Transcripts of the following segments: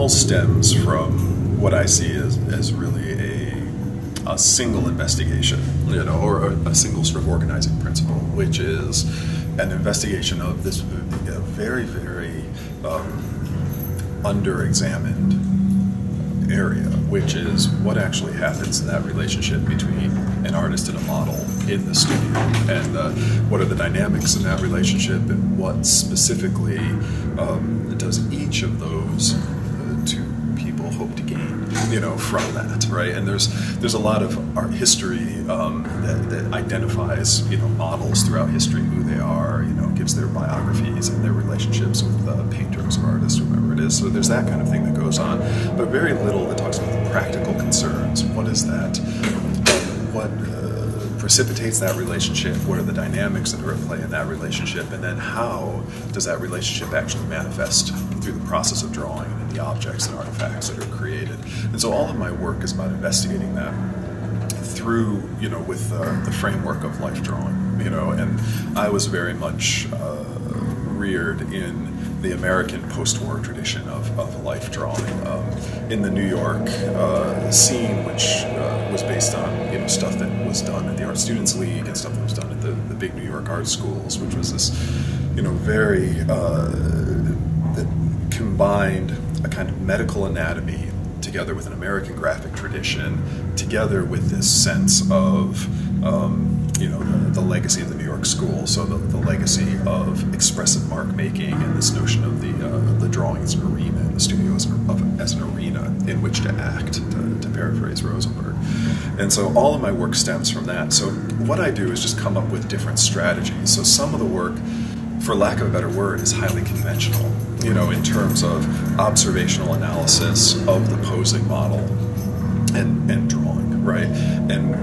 all stems from what I see as really a single investigation, or a single sort of organizing principle, which is an investigation of this very, very under-examined area, which is what actually happens in that relationship between an artist and a model in the studio, and what are the dynamics in that relationship, and what specifically does each of those two people hope to gain, from that, right? And there's a lot of art history that identifies, models throughout history, who they are, gives their biographies and their relationships with painters or artists, whoever it is. So there's that kind of thing that goes on, but very little that talks about the practical concerns. What is that? What precipitates that relationship? What are the dynamics that are at play in that relationship? And then how does that relationship actually manifest through the process of drawing and the objects and artifacts that are created? And so all of my work is about investigating that through, with the framework of life drawing, and I was very much reared in the American post-war tradition of life drawing, in the New York scene, which was based on stuff that was done at the Art Students League and stuff that was done at the big New York art schools, which was this very that combined a kind of medical anatomy together with an American graphic tradition, together with this sense of the legacy of the New York school, so the legacy of expressive mark making, and this notion of the drawing as an arena, and the studio as an arena in which to act, to paraphrase Rosenberg. And so all of my work stems from that. So what I do is just come up with different strategies. So some of the work, for lack of a better word, is highly conventional, in terms of observational analysis of the posing model and drawing, right? And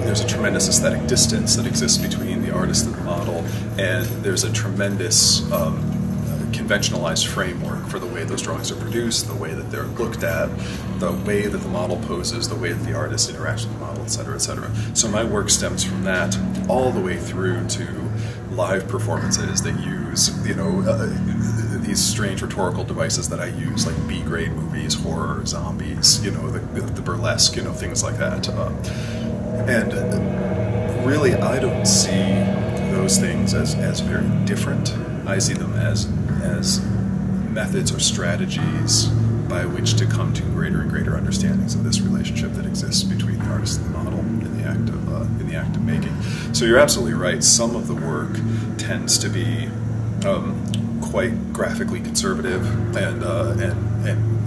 there's a tremendous aesthetic distance that exists between the artist and the model, and there's a tremendous conventionalized framework for the way those drawings are produced, the way that they're looked at, the way that the model poses, the way that the artist interacts with the model, et cetera, et cetera. So my work stems from that all the way through to live performances that use, these strange rhetorical devices that I use, like B-grade movies, horror, zombies, the burlesque, things like that. And really, I don't see those things as very different. I see them as methods or strategies by which to come to greater and greater understandings of this relationship that exists between the artist and the model in the act of making. So you're absolutely right. Some of the work tends to be quite graphically conservative, and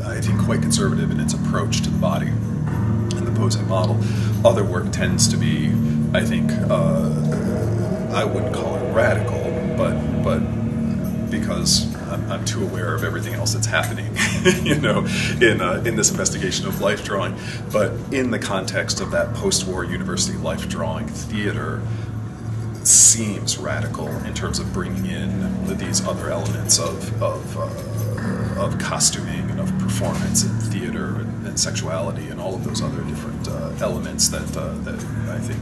I think quite conservative in its approach to the body and the posing model. Other work tends to be, I think, I wouldn't call it radical, but because I'm too aware of everything else that's happening, in this investigation of life drawing. But in the context of that post-war university life drawing theater, seems radical in terms of bringing in these other elements of costuming and of performance and theater and sexuality and all of those other different elements that I think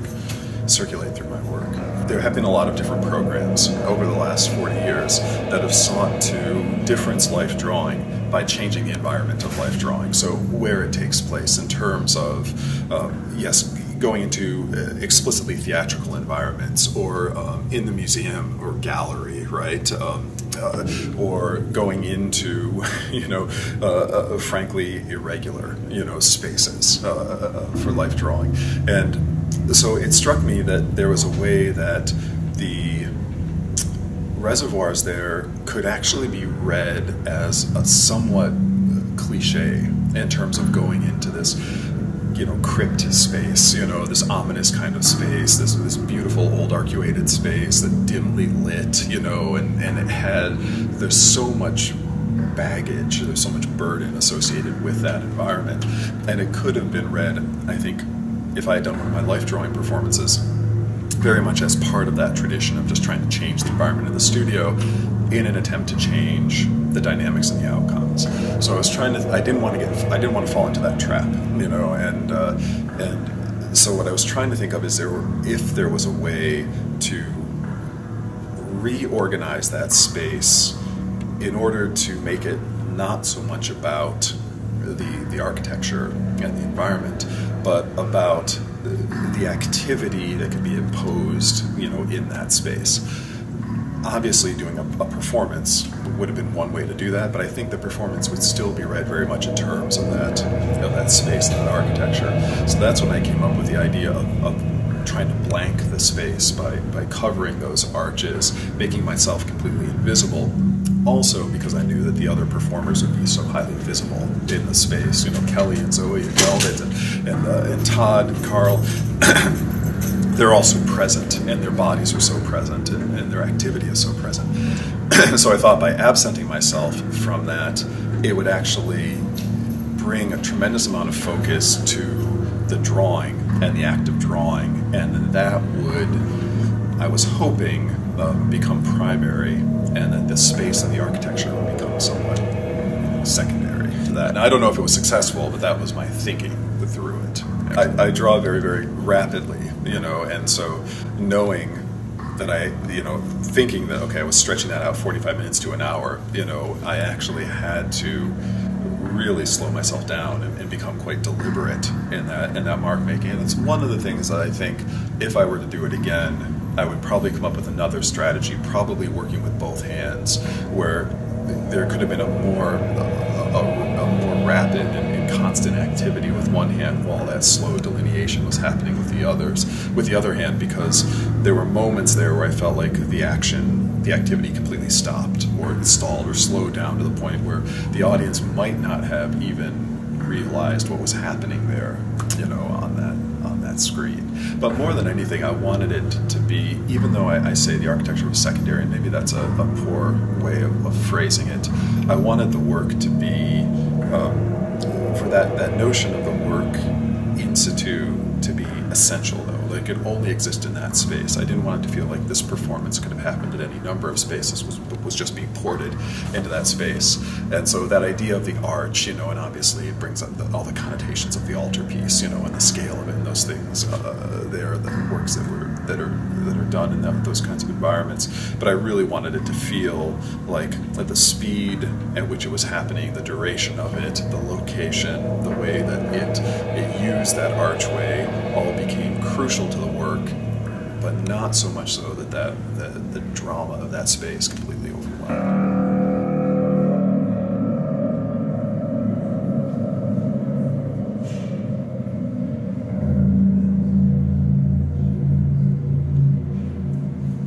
circulate through my work. There have been a lot of different programs over the last 40 years that have sought to difference life drawing by changing the environment of life drawing. So where it takes place in terms of, yes, going into explicitly theatrical environments, or in the museum or gallery, right? Or going into, frankly irregular, spaces for life drawing. And so it struck me that there was a way that the reservoirs there could actually be read as a somewhat cliche in terms of going into this crypt space, this ominous kind of space, this beautiful old arcuated space that dimly lit, and there's so much baggage, there's so much burden associated with that environment. And it could have been read, I think, if I had done one of my life drawing performances, very much as part of that tradition of just trying to change the environment of the studio in an attempt to change the dynamics and the outcomes. So I was trying to, I didn't want to fall into that trap, and so what I was trying to think of is if there was a way to reorganize that space in order to make it not so much about the architecture and the environment, but about the activity that can be imposed, in that space. Obviously, doing a performance would have been one way to do that, but I think the performance would still be read very much in terms of that space and that architecture. So that's when I came up with the idea of trying to blank the space by covering those arches, making myself completely invisible. Also, because I knew that the other performers would be so highly visible in the space. Kelly and Zoe and Velvet and Todd and Carl. They're also present, and their bodies are so present, and their activity is so present. So I thought by absenting myself from that, it would actually bring a tremendous amount of focus to the drawing and the act of drawing, and then that would, I was hoping, become primary, and that the space and the architecture would become somewhat secondary to that. And I don't know if it was successful, but that was my thinking through it. I draw very, very rapidly, and so knowing that thinking that, okay, I was stretching that out 45 minutes to an hour, I actually had to really slow myself down and become quite deliberate in that mark making. And it's one of the things that I think, if I were to do it again, I would probably come up with another strategy, probably working with both hands, where there could have been a more rapid and constant activity with one hand while that slow delineation was happening with the other hand, because there were moments there where I felt like the activity completely stopped, or it stalled or slowed down to the point where the audience might not have even realized what was happening there, on that screen. But more than anything, I wanted it to be, even though I say the architecture was secondary, and maybe that's a poor way of phrasing it, I wanted the work to be, for that notion of the work in situ to be essential, though. Like, it only exists in that space. I didn't want it to feel like this performance could have happened at any number of spaces, was just being ported into that space. And so that idea of the arch, and obviously it brings up all the connotations of the altarpiece, and the scale of it, and those things there, the works that are done in those kinds of environments. But I really wanted it to feel like the speed at which it was happening, the duration of it, the location, the way that it used that archway, all became crucial to the work, but not so much so that the drama of that space completely overwhelmed.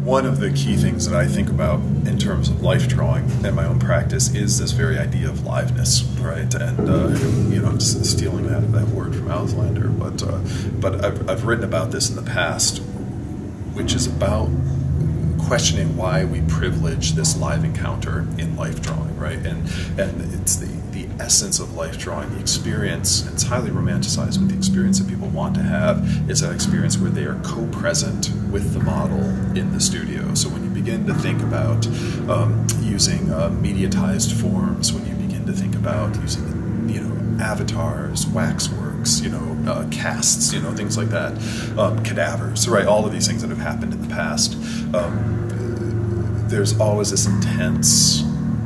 One of the key things that I think about in terms of life drawing in my own practice is this very idea of liveness, right? And I'm just stealing that word from Auslander, but I've written about this in the past, which is about questioning why we privilege this live encounter in life drawing, right? And it's the essence of life drawing, the experience, and it's highly romanticized, but the experience that people want to have is that experience where they are co-present with the model in the studio. So when you begin to think about using mediatized forms, when you begin to think about using avatars, waxworks, casts, things like that, cadavers, right? All of these things that have happened in the past. There's always this intense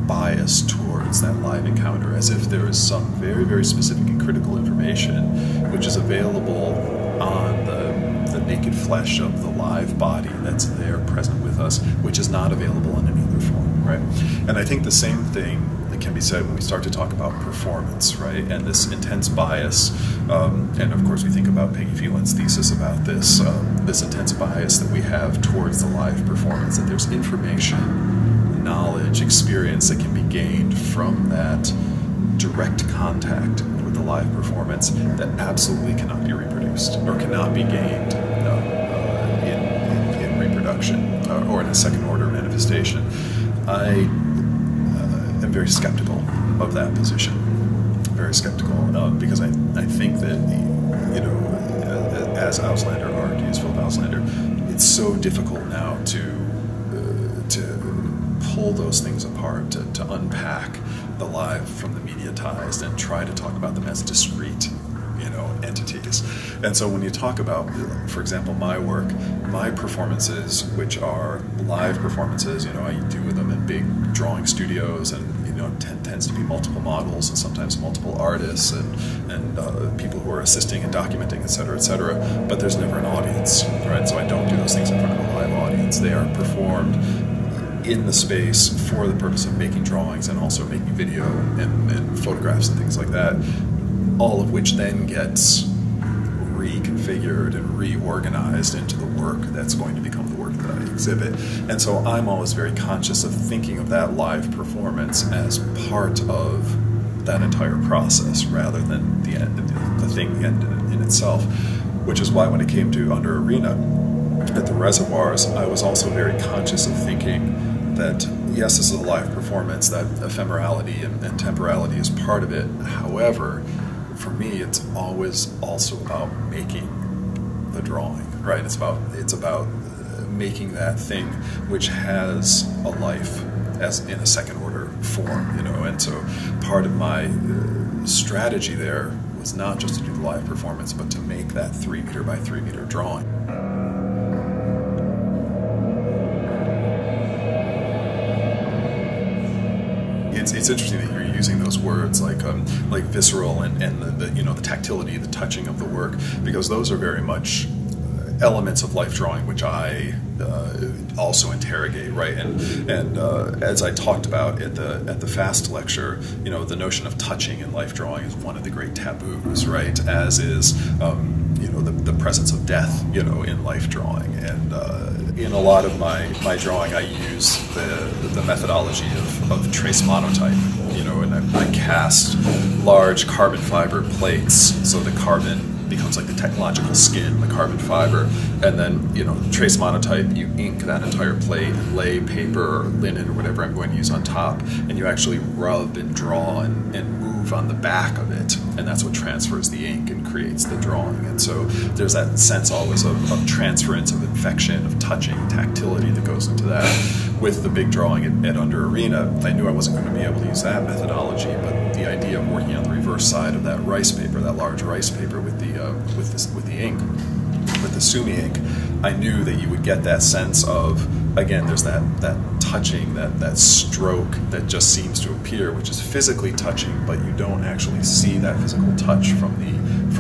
bias towards that live encounter, as if there is some very, very specific and critical information which is available on the naked flesh of the live body that's there present with us, which is not available in any other form, right? And I think the same thing that can be said when we start to talk about performance, right? And this intense bias, and of course we think about Peggy Phelan's thesis about this, this intense bias that we have towards the live performance, that there's information, knowledge, experience that can be gained from that direct contact with the live performance that absolutely cannot be reproduced or cannot be gained in reproduction or in a second order manifestation. I am very skeptical of that position, very skeptical, because I think that, as Auslander argues, Philip Auslander, it's so difficult now to pull those things apart, to unpack the live from the mediatized and try to talk about them as discrete, entities. And so when you talk about, for example, my work, my performances, which are live performances, I do them in big drawing studios and, tends to be multiple models and sometimes multiple artists and people who are assisting and documenting, et cetera, but there's never an audience, right? So I don't do those things in front of a live audience. They are performed in the space for the purpose of making drawings and also making video and photographs and things like that, all of which then gets reconfigured and reorganized into the work that's going to become the work that I exhibit. And so I'm always very conscious of thinking of that live performance as part of that entire process rather than the thing in itself, which is why when it came to Under Arena at the reservoirs, I was also very conscious of thinking that yes, this is a live performance, that ephemerality and temporality is part of it. However, for me, it's always also about making the drawing, right? It's about making that thing which has a life as in a second order form, and so part of my strategy there was not just to do the live performance, but to make that 3 meter by 3 meter drawing. It's interesting that you're using those words like visceral and the tactility, the touching of the work, because those are very much elements of life drawing which I also interrogate, right? And as I talked about at the FAST lecture, the notion of touching in life drawing is one of the great taboos, right? As is the presence of death, in life drawing. And in a lot of my drawing, I use the methodology of trace monotype, and I cast large carbon fiber plates, so the carbon becomes like the technological skin, the carbon fiber, and then trace monotype, you ink that entire plate and lay paper or linen or whatever I'm going to use on top, and you actually rub and draw and move on the back of it, and that's what transfers the ink and creates the drawing. And so there's that sense always of transference, of infection, of touching, tactility that goes into that. With the big drawing at Under Arena, I knew I wasn't going to be able to use that methodology, but the idea of working on the reverse side of that rice paper, that large rice paper with the ink, with the sumi ink, I knew that you would get that sense of, again, there's that touching, that stroke that just seems to appear, which is physically touching, but you don't actually see that physical touch from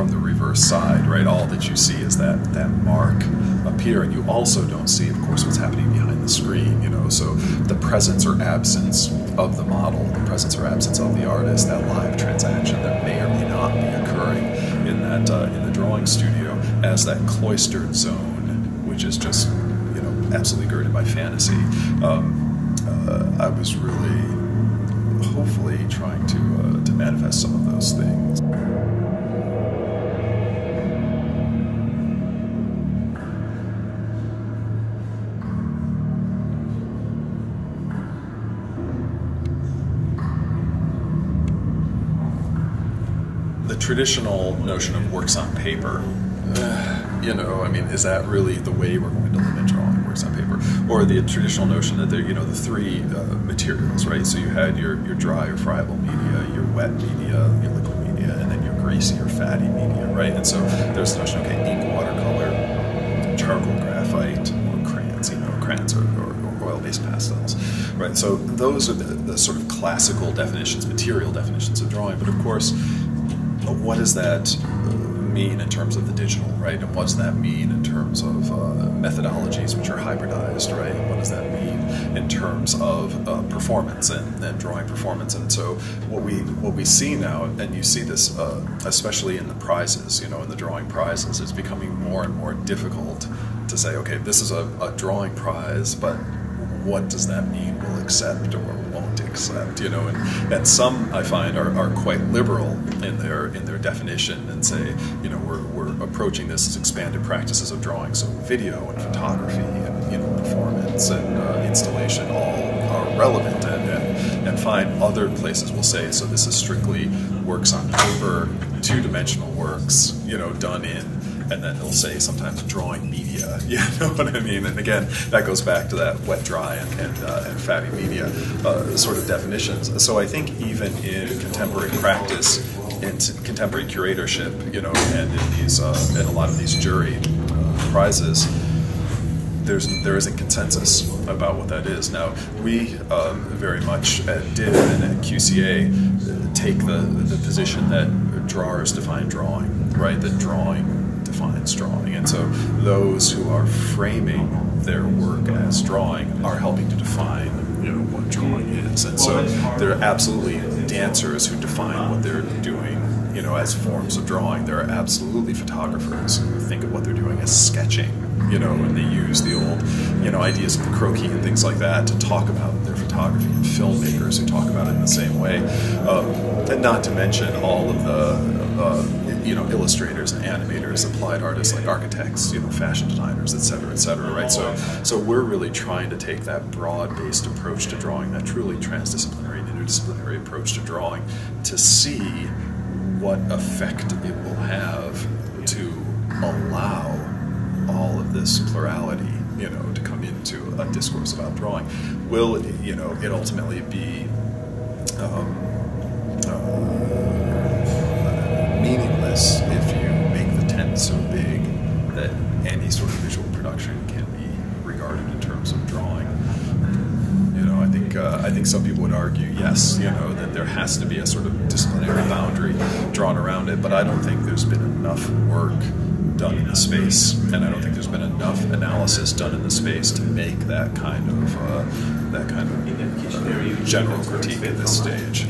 the reverse side, right? All that you see is that mark appear, and you also don't see, of course, what's happening behind the screen, so the presence or absence of the model, the presence or absence of the artist, that live transaction that may or may not be occurring in the drawing studio as that cloistered zone, which is just absolutely girded by fantasy. I was really hopefully trying to manifest some of those things. The traditional notion of works on paper, is that really the way we're going to live in drawing, works on paper? Or the traditional notion that there, the three materials, right? So you had your dry or friable media, your wet media, your liquid media, and then your greasy or fatty media, right? And so there's the notion, okay, ink, watercolor, charcoal, graphite, or crayons or oil-based pastels, right? So those are the sort of classical definitions, material definitions of drawing. But of course, what does that mean in terms of the digital, right? And what does that mean in terms of methodologies which are hybridized, right? And what does that mean in terms of performance and drawing performance? And so what we see now, and you see this especially in the prizes, in the drawing prizes, it's becoming more and more difficult to say, okay, this is a drawing prize, but what does that mean we'll accept or won't accept, and some I find are quite liberal in their definition and say, we're approaching this as expanded practices of drawing, so video and photography and performance and installation all are relevant, and find other places will say, so this is strictly works on paper, two-dimensional works, done in, and then they'll say sometimes drawing media, you know what I mean? And again, that goes back to that wet, dry, and fatty media sort of definitions. So I think even in contemporary practice, in contemporary curatorship, and in these, in a lot of these jury prizes, there isn't consensus about what that is. Now, we very much at DIV and at QCA take the position that drawers define drawing, right? That drawing defines drawing. And so those who are framing their work as drawing are helping to define, what drawing is. And so there are absolutely dancers who define what they're doing, as forms of drawing. There are absolutely photographers who think of what they're doing as sketching, and they use the old, ideas of the croquis and things like that to talk about their photography, and filmmakers who talk about it in the same way. And not to mention all of the, illustrators and animators, applied artists like architects, fashion designers, et cetera, right? So we're really trying to take that broad-based approach to drawing, that truly transdisciplinary and interdisciplinary approach to drawing, to see what effect it will have to allow all of this plurality, to come into a discourse about drawing. Will it ultimately be meaningless if you make the tent so big that any sort of visual production can be regarded in terms of drawing? I think some people would argue, yes, that there has to be a sort of disciplinary boundary drawn around it, but I don't think there's been enough work done in the space, and I don't think there's been enough analysis done in the space to make that kind of general critique at this stage.